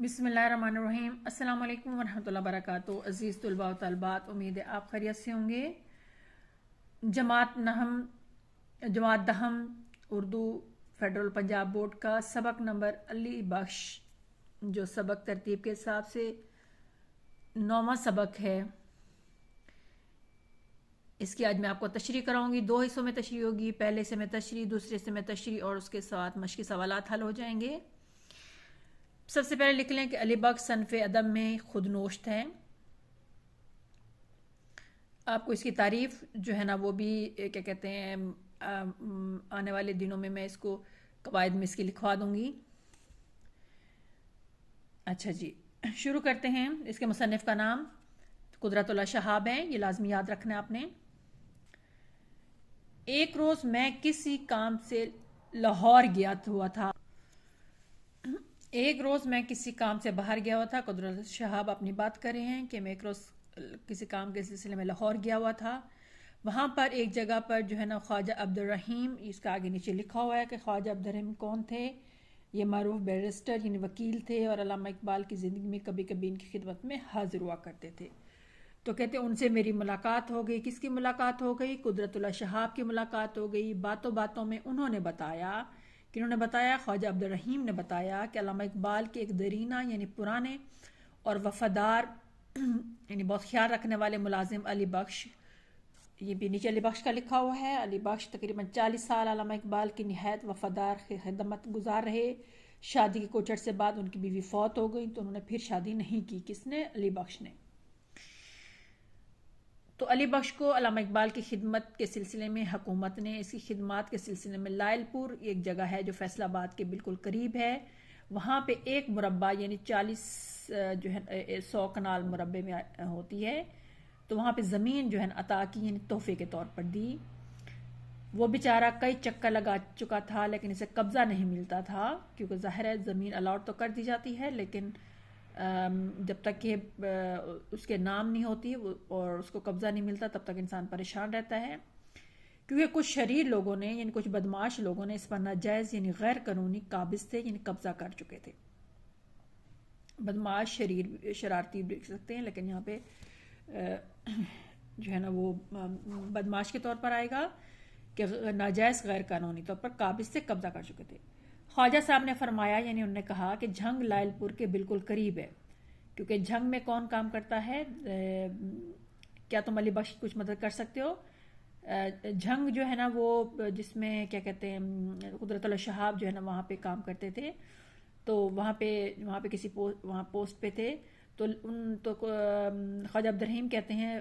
बिस्मिल्लाहिर्रहमानिर्रहीम। अस्सलाम वालेकुम वरहमतुल्लाहि वबरकातुहू। अज़ीज़ तुलबा व तलबात, उम्मीद है आप खैरियत से होंगे। जमात दहम उर्दू फेडरल पंजाब बोर्ड का सबक नंबर अली बख्श, जो सबक तरतीब के हिसाब से 9वां सबक है, इसकी आज मैं आपको तशरीह कराऊंगी। 2 हिस्सों में तशरीह होगी। पहले से मैं तशरीह, दूसरे से मैं तशरीह और उसके साथ मश्की सवालात हल हो जाएंगे। सबसे पहले लिख लें कि अली बख्श सनफ़ अदब में खुदनोश्त है। आपको इसकी तारीफ जो है ना वो भी क्या कहते हैं, आने वाले दिनों में मैं इसको कवायद में इसकी लिखवा दूंगी। अच्छा जी, शुरू करते हैं। इसके मुसन्निफ का नाम कुदरतुल्लाह शहाब है, ये लाजमी याद रखना है आपने। एक रोज मैं किसी काम से लाहौर गया हुआ था। एक रोज मैं किसी काम से बाहर गया हुआ था। कुदरत शहाब अपनी बात कर रहे हैं कि मैं एक रोज किसी काम के सिलसिले में लाहौर गया हुआ था। वहां पर एक जगह पर जो है ना ख्वाजा अब्दुल रहीम, इसका आगे नीचे लिखा हुआ है कि ख्वाजा अब्दुल रहीम कौन थे। ये मारूफ बैरिस्टर यानी वकील थे और अल्लामा इकबाल की ज़िंदगी में कभी कभी इनकी खिदमत में हाजिर हुआ करते थे। तो कहते उनसे मेरी मुलाकात हो गई। किसकी मुलाकात हो गई? कुदरतुल्लाह शहाब की मुलाकात हो गई। बातों बातों में उन्होंने बताया कि ख्वाजा अब्दुल रहीम ने बताया कि अल्लामा इकबाल के एक दरीना यानी पुराने और वफादार यानी बहुत ख्याल रखने वाले मुलाजिम अली बख्श, ये भी नीचे अली बख्श का लिखा हुआ है। अली बख्श तकरीबन 40 साल अल्लामा इकबाल की निहायत वफादार खिदमत गुजार रहे। शादी के कुछ अरसे बाद उनकी बीवी फौत हो गई तो उन्होंने फिर शादी नहीं की। किसने? अली बख्श ने। तो अली बख्श को अल्लामा इकबाल की खिदमत के सिलसिले में हुकूमत ने इसकी खिदमत के सिलसिले में लायलपुर एक जगह है जो फैसलाबाद के बिल्कुल करीब है, वहाँ पे एक मुरब्बा यानी 40 जो है 100 कनाल मुरब्बे में होती है, तो वहाँ पे ज़मीन जो है अता की यानी तोहफे के तौर पर दी। वो बेचारा कई चक्कर लगा चुका था लेकिन इसे कब्ज़ा नहीं मिलता था, क्योंकि ज़ाहिर है ज़मीन अलाट तो कर दी जाती है लेकिन जब तक कि उसके नाम नहीं होती और उसको कब्ज़ा नहीं मिलता तब तक इंसान परेशान रहता है। क्योंकि कुछ शरीर लोगों ने यानी कुछ बदमाश लोगों ने इस पर नाजायज़ यानी गैर कानूनी काबिज थे यानी कब्ज़ा कर चुके थे। बदमाश शरीर शरारती देख सकते हैं, लेकिन यहाँ पे जो है ना वो बदमाश के तौर पर आएगा कि नाजायज़ गैर कानूनी तौर पर काबिज से कब्ज़ा कर चुके थे। ख्वाजा साहब ने फरमाया यानी उन्होंने कहा कि झंग लायलपुर के बिल्कुल करीब है। क्योंकि झंग में कौन काम करता है? क्या तुम अली बख्श कुछ मदद कर सकते हो? झंग जो है ना वो जिसमें क्या कहते हैं कुदरतुल्लाह शहाब जो है ना वहाँ पे काम करते थे। तो वहाँ पे किसी वहाँ पोस्ट पे थे। तो ख्वाजा अब्दुल रहीम कहते हैं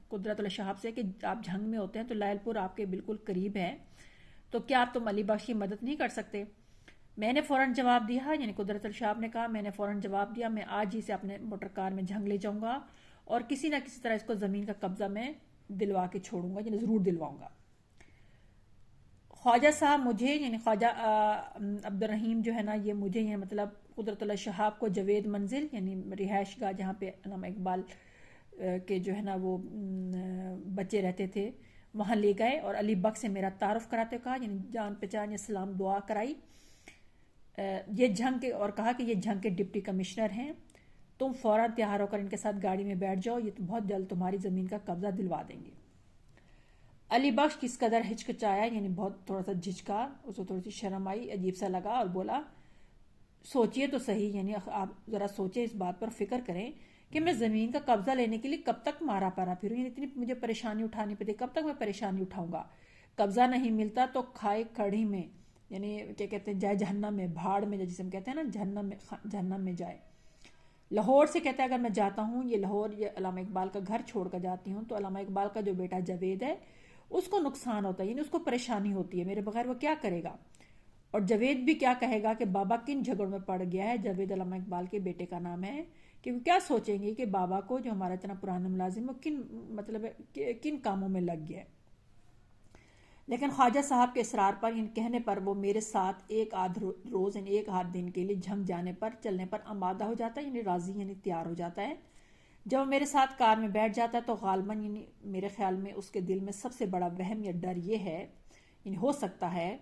कुदरतुल्लाह शहाब से कि आप झंग में होते हैं तो लायलपुर आपके बिल्कुल करीब है, तो क्या आप तुम अली बख्श की मदद नहीं कर सकते? मैंने फ़ौरन जवाब दिया, यानी कुदरतुल्लाह शहाब ने कहा, मैंने फ़ौरन जवाब दिया मैं आज ही से अपने मोटर कार में झंग ले जाऊंगा और किसी ना किसी तरह इसको ज़मीन का कब्जा मैं दिलवा के छोड़ूंगा, यानी ज़रूर दिलवाऊंगा। ख्वाजा साहब मुझे यानी ख्वाजा अब्दुल रहीम जो है ना ये मुझे ये मतलब कुदरतुल्लाह शहाब को जवेद मंजिल यानी रिहाइश गाह जहाँ पे अल्लामा इकबाल के जो है ना वो बच्चे रहते थे वहाँ ले गए और अली बख्श से मेरा तारुफ कराते कहा, यानी जान पहचान या सलाम दुआ कराई। ये झंग के और कहा कि ये झंग के डिप्टी कमिश्नर हैं, तुम फौरन तैयार होकर इनके साथ गाड़ी में बैठ जाओ, ये तो बहुत जल्द तुम्हारी ज़मीन का कब्जा दिलवा देंगे। अली बख्श किस कदर हिचकिचाया यानी बहुत थोड़ा सा झिझका, उसको थोड़ी सी शर्म आई, अजीब सा लगा और बोला सोचिए तो सही, यानी आप ज़रा सोचें, इस बात पर फिक्र करें कि मैं ज़मीन का कब्जा लेने के लिए कब तक मारा पारा फिरूँ, यानी इतनी मुझे परेशानी उठानी पड़ती, कब तक मैं परेशानी उठाऊंगा? कब्जा नहीं मिलता तो खाए कढ़ी में, यानी क्या कहते हैं जाए जहन्नम में, भाड़ में, जिसे हम कहते हैं ना जहन्नम में जाए। लाहौर से कहता है अगर मैं जाता हूँ ये लाहौर, ये अल्लामा इकबाल का घर छोड़कर जाती हूँ तो अल्लामा इकबाल का जो बेटा जवेद है उसको नुकसान होता है, यानी उसको परेशानी होती है, मेरे बगैर वो क्या करेगा? और जवेद भी क्या कहेगा कि बाबा किन झगड़ों में पड़ गया है। जवेद अल्लामा इकबाल के बेटे का नाम है, कि वो क्या सोचेंगे कि बाबा को जो हमारा इतना पुराना मुलाजिम वो किन कामों में लग गया है। लेकिन ख्वाजा साहब के इसरार पर, इन कहने पर वो मेरे साथ एक आध रोज़ यानी एक आध दिन के लिए झंग जाने पर चलने पर आमादा हो जाता है, यानी राज़ी यानी तैयार हो जाता है। जब वो मेरे साथ कार में बैठ जाता है तो गालबन यानी मेरे ख्याल में उसके दिल में सबसे बड़ा वहम या डर ये है, यानी हो सकता है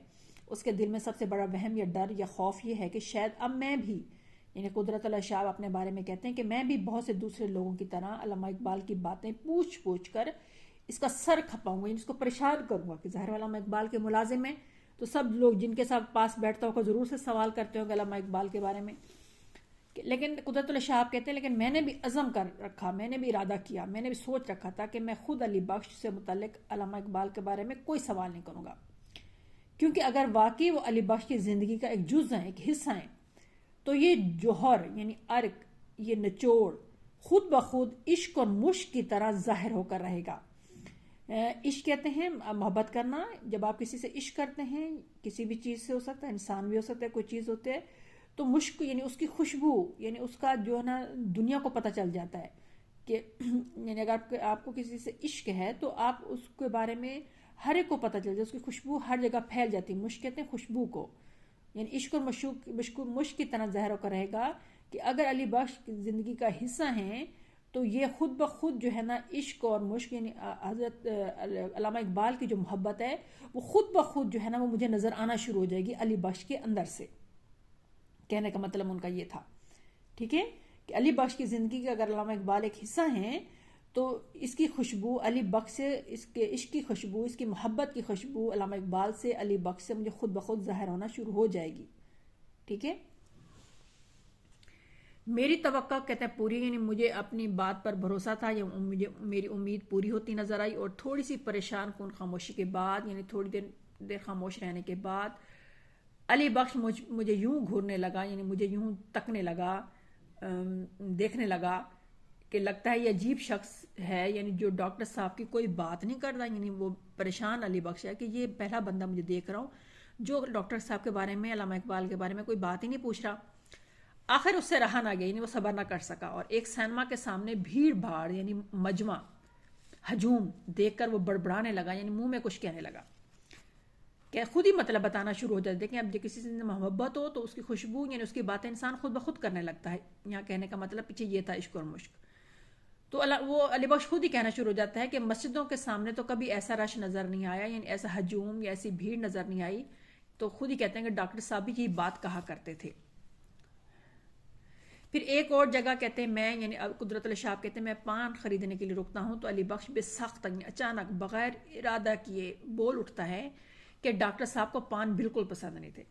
उसके दिल में सबसे बड़ा वहम या डर या खौफ ये है कि शायद अब मैं भी यानी कुदरत अल्लाह शाह अपने बारे में कहते हैं कि मैं भी बहुत से दूसरे लोगों की तरह अल्लामा इकबाल की बातें पूछ पूछ कर इसका सर खपाऊंगा, इसको परेशान करूंगा। कि ज़ाहिर अल्लामा इकबाल के मुलाजिम हैं तो सब लोग जिनके साथ पास बैठता होगा ज़रूर से सवाल करते होंगे अल्लामा इकबाल के बारे में। लेकिन कुदरत अल्लाह शाह कहते हैं लेकिन मैंने भी अज़म कर रखा, मैंने भी इरादा किया, मैंने भी सोच रखा था कि मैं खुद अली बख्श से मुतल्लिक अल्लामा इकबाल के बारे में कोई सवाल नहीं करूँगा, क्योंकि अगर वाकई वो अली बख्श की ज़िंदगी का एक जुज़ है, एक हिस्सा है, तो ये जौहर यानी अर्क, ये निचोड़ खुद ब खुद इश्क और मुश्क की तरह जाहिर होकर रहेगा। इश्क कहते हैं मोहब्बत करना। जब आप किसी से इश्क करते हैं, किसी भी चीज़ से हो सकता है, इंसान भी हो सकता है, कोई चीज़ होती है, तो मुश्क यानी उसकी खुशबू, यानी उसका जो है ना दुनिया को पता चल जाता है कि यानी अगर आपको किसी से इश्क है तो आप उसके बारे में हर एक को पता चल जाए, उसकी खुशबू हर जगह फैल जाती है। मुश्क कहते हैं खुशबू को, यानी इश्क और मुश्क की तरह ज़ाहिर होकर रहेगा कि अगर अली बख्श ज़िंदगी का हिस्सा हैं तो ये खुद ब खुद जो है ना इश्क और मुश्क यानी हज़रत अल्लामा इकबाल की जो मोहब्बत है वो खुद ब खुद जो है ना वो मुझे नज़र आना शुरू हो जाएगी अली बख्श के अंदर से। कहने का मतलब उनका ये था, ठीक है, कि अली बख्श की ज़िंदगी का अगर अल्लामा इकबाल एक हिस्सा हैं तो इसकी खुशबू अली बख्श से, इसके इश्क की खुशबू, इसकी मोहब्बत की खुशबू अल्लामा इकबाल से, अली बख्श से मुझे खुद ब खुद ज़ाहिर होना शुरू हो जाएगी। ठीक है, मेरी तवक्का कहते हैं पूरी, यानी मुझे अपनी बात पर भरोसा था, या मुझे मेरी उम्मीद पूरी होती नजर आई। और थोड़ी सी परेशान कौन खामोशी के बाद, यानी थोड़ी देर खामोश रहने के बाद अली बख्श मुझे यूं घूरने लगा, यानी मुझे यूं तकने लगा, देखने लगा कि लगता है ये अजीब शख्स है, यानी जो डॉक्टर साहब की कोई बात नहीं कर रहा। यानी वो परेशान अली बख्श है कि ये पहला बंदा मुझे देख रहा हूँ जो डॉक्टर साहब के बारे में, अल्लामा इकबाल के बारे में कोई बात ही नहीं पूछ रहा। आखिर उससे रहा ना गया, यानी वो सबर ना कर सका और एक सिनेमा के सामने भीड़ भाड़ यानी मजमा हजूम देखकर वो बड़बड़ाने लगा, यानी मुंह में कुछ कहने लगा, क्या खुद ही मतलब बताना शुरू हो जाता है कि अब जब किसी से मोहब्बत हो तो उसकी खुशबू यानी उसकी बातें इंसान खुद ब खुद करने लगता है। यहाँ कहने का मतलब पीछे ये था इश्क और मुश्क। तो वो अली बख्श खुद ही कहना शुरू हो जाता है कि मस्जिदों के सामने तो कभी ऐसा रश नजर नहीं आया, यानी ऐसा हजूम या ऐसी भीड़ नजर नहीं आई। तो खुद ही कहते हैं कि डॉक्टर साहब भी यही बात कहा करते थे। फिर एक और जगह कहते हैं मैं, यानी कुदरत अली शाह कहते हैं मैं पान खरीदने के लिए रुकता हूँ तो अली बख्श बेसख्त अचानक बगैर इरादा किए बोल उठता है कि डॉक्टर साहब को पान बिल्कुल पसंद नहीं थे।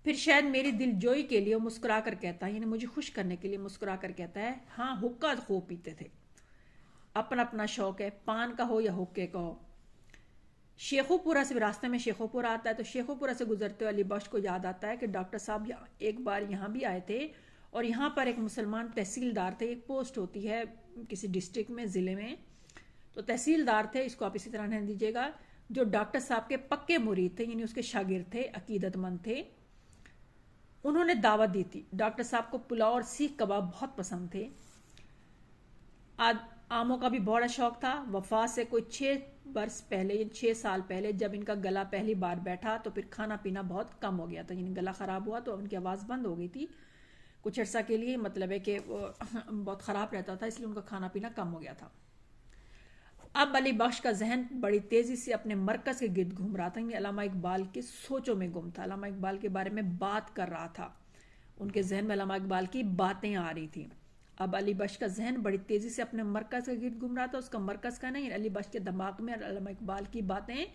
फिर शायद मेरी दिलजोई के लिए मुस्कुरा कर कहता है, यानी मुझे खुश करने के लिए मुस्कुरा कर कहता है, हाँ हुक्का खूब पीते थे, अपना अपना शौक है, पान का हो या हुक्के का हो। शेखोपुरा से रास्ते में शेखोपुरा आता है तो शेखोपुरा से गुजरते हुए अली बख्श को याद आता है कि डॉक्टर साहब एक बार यहाँ भी आए थे और यहाँ पर एक मुसलमान तहसीलदार थे। एक पोस्ट होती है किसी डिस्ट्रिक्ट में, ज़िले में, तो तहसीलदार थे, इसको आप इसी तरह रहने दीजिएगा, जो डॉक्टर साहब के पक्के मुरीद थे, यानी उसके शागिर्द थे, अकीदतमंद थे। उन्होंने दावत दी थी। डॉक्टर साहब को पुलाव और सीख कबाब बहुत पसंद थे। आमों का भी बड़ा शौक था। वफात से कोई 6 वर्ष पहले, 6 साल पहले जब इनका गला पहली बार बैठा तो फिर खाना पीना बहुत कम हो गया था, यानी गला ख़राब हुआ तो उनकी आवाज़ बंद हो गई थी कुछ अर्सा के लिए, मतलब है कि बहुत ख़राब रहता था, इसलिए उनका खाना पीना कम हो गया था। अब अली बख्श का जहन बड़ी तेज़ी से अपने मरकज़ के गिर्द घूम रहा था, यानी अल्लामा इकबाल के सोचों में गुम था, अल्लामा इकबाल के बारे में बात कर रहा था, उनके जहन में अल्लामा इकबाल की बातें आ रही थी। अब अली बख्श का जहन बड़ी तेज़ी से अपने मरकज़ के गिर्द घूम रहा था, उसका मरकज़ का नहीं, अली बख्श के दिमाग में अल्लामा इकबाल की बातें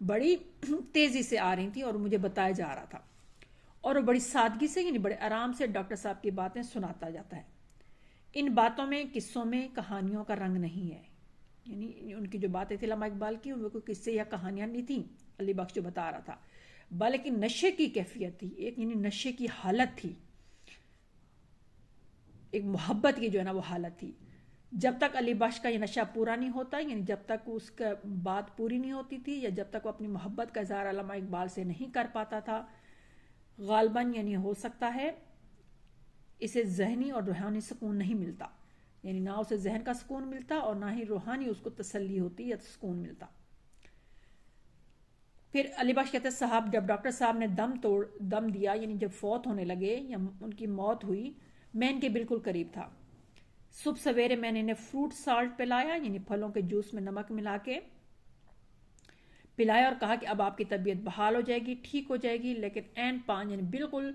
बड़ी तेज़ी से आ रही थी और मुझे बताया जा रहा था, और वो बड़ी सादगी से, यानी बड़े आराम से डॉक्टर साहब की बातें सुनाता जाता है। इन बातों में, किस्सों में, कहानियों का रंग नहीं है, यानी उनकी जो बातें थी अल्लामा इकबाल की वो कोई किस्से या कहानियां नहीं थी अली बख्श जो बता रहा था, बल्कि नशे की कैफियत थी, एक यानी नशे की हालत थी, एक मोहब्बत की जो है ना वो हालत थी। जब तक अली बख्श का ये नशा पूरा नहीं होता, यानी जब तक उसका बात पूरी नहीं होती थी, या जब तक वो अपनी मोहब्बत का इजहार अल्लामा इकबाल से नहीं कर पाता था, गालबन यानी हो सकता है इसे जहनी और रूहानी सुकून नहीं मिलता, यानी ना उसे जहन का सुकून मिलता और ना ही रूहानी उसको तसल्ली होती या सुकून मिलता। फिर अली बख्श कहते हैं साहब, जब डॉक्टर साहब ने दम दिया, यानी जब फौत होने लगे या उनकी मौत हुई, मैं इनके बिल्कुल करीब था। सुबह सवेरे मैंने इन्हें फ्रूट साल्ट पिलाया, यानी फलों के जूस में नमक मिला के पिलाया और कहा कि अब आपकी तबीयत बहाल हो जाएगी, ठीक हो जाएगी। लेकिन ऐन 5 यानी बिल्कुल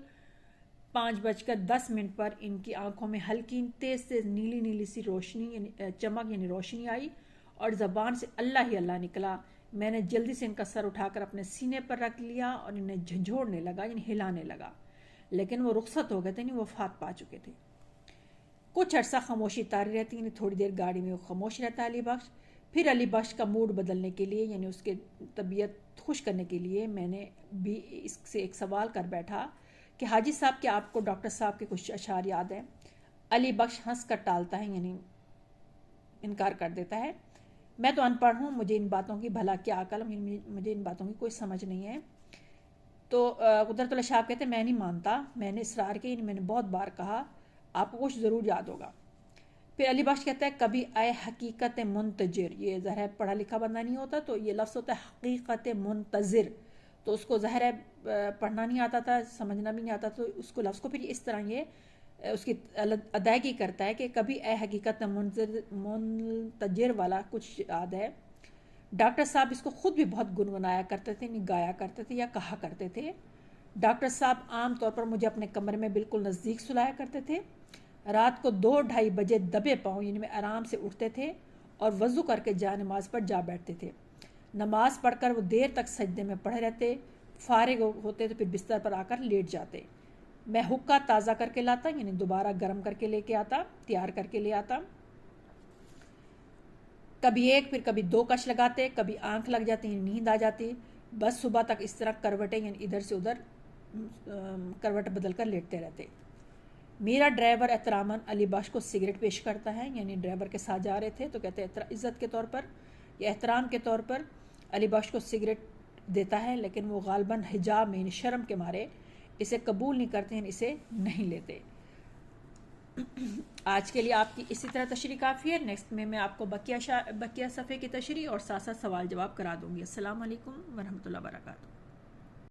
5:10 पर इनकी आंखों में हल्की तेज तेज नीली नीली सी रोशनी यानी चमक यानी रोशनी आई और ज़बान से अल्लाह ही अल्लाह निकला। मैंने जल्दी से इनका सर उठाकर अपने सीने पर रख लिया और इन्हें झंझोड़ने लगा यानी हिलाने लगा, लेकिन वो रुखसत हो गए थे, नहीं वफात पा चुके थे। कुछ अर्सा खामोशी तारी रहती यानी थोड़ी देर गाड़ी में वो खामोश रहता अली बख्श। फिर अली बख्श का मूड बदलने के लिए यानी उसके तबीयत खुश करने के लिए मैंने भी इससे एक सवाल कर बैठा कि हाजी साहब क्या आपको डॉक्टर साहब के कुछ अशार याद हैं? अली बख्श हंस कर टालता है यानी इनकार कर देता है। मैं तो अनपढ़ हूँ, मुझे इन बातों की भला क्या अकल, मुझे इन बातों की कोई समझ नहीं है। तो कुदरतुल्लाह साहब कहते मैं नहीं मानता, मैंने इसरार की, मैंने बहुत बार कहा, आपको कुछ ज़रूर याद होगा। फिर अली बख्श कहता है कभी आए हकीकत मुंतजिर, ये ज़हर है पढ़ा लिखा बंदा नहीं होता तो ये लफ्ज़ होता है हकीकत मुंतजिर, तो उसको ज़हर है पढ़ना नहीं आता था, समझना भी नहीं आता, तो उसको लफ्ज़ को फिर इस तरह ये उसकी अदायगी करता है कि कभी ए हकीकत मुंतजिर वाला कुछ याद है। डॉक्टर साहब इसको खुद भी बहुत गुनगुनाया करते थे, नहीं गाया करते थे या कहा करते थे। डॉक्टर साहब आम तौर पर मुझे अपने कमरे में बिल्कुल नज़दीक सुलाया करते थे। रात को 2-2:30 बजे दबे पाँव यानी में आराम से उठते थे और वज़ू करके जा नमाज पर जा बैठते थे। नमाज पढ़कर वो देर तक सजदे में पड़े रहते, फारिग होते तो फिर बिस्तर पर आकर लेट जाते। मैं हुक्का ताज़ा करके लाता यानी दोबारा गर्म करके लेके आता, तैयार करके ले आता। कभी एक फिर कभी 2 कश लगाते, कभी आंख लग जाती नींद आ जाती। बस सुबह तक इस तरह करवटें यानी इधर से उधर करवट बदल कर लेटते रहते। मेरा ड्राइवर एहतरामन अली बख्श को सिगरेट पेश करता है, यानी ड्राइवर के साथ जा रहे थे तो कहते हैं इज़्ज़त के तौर पर या एहतराम के तौर पर अली बख्श को सिगरेट देता है, लेकिन वो गालबन हिजाब में यानी शर्म के मारे इसे कबूल नहीं करते हैं, इसे नहीं लेते। आज के लिए आपकी इसी तरह तशरीह काफ़ी है। नेक्स्ट में मैं आपको बकिया सफ़े की तशरीह और साथ साथ सवाल जवाब करा दूँगी। अस्सलाम वालेकुम वरहमतुल्लाहि वबरकातुहू।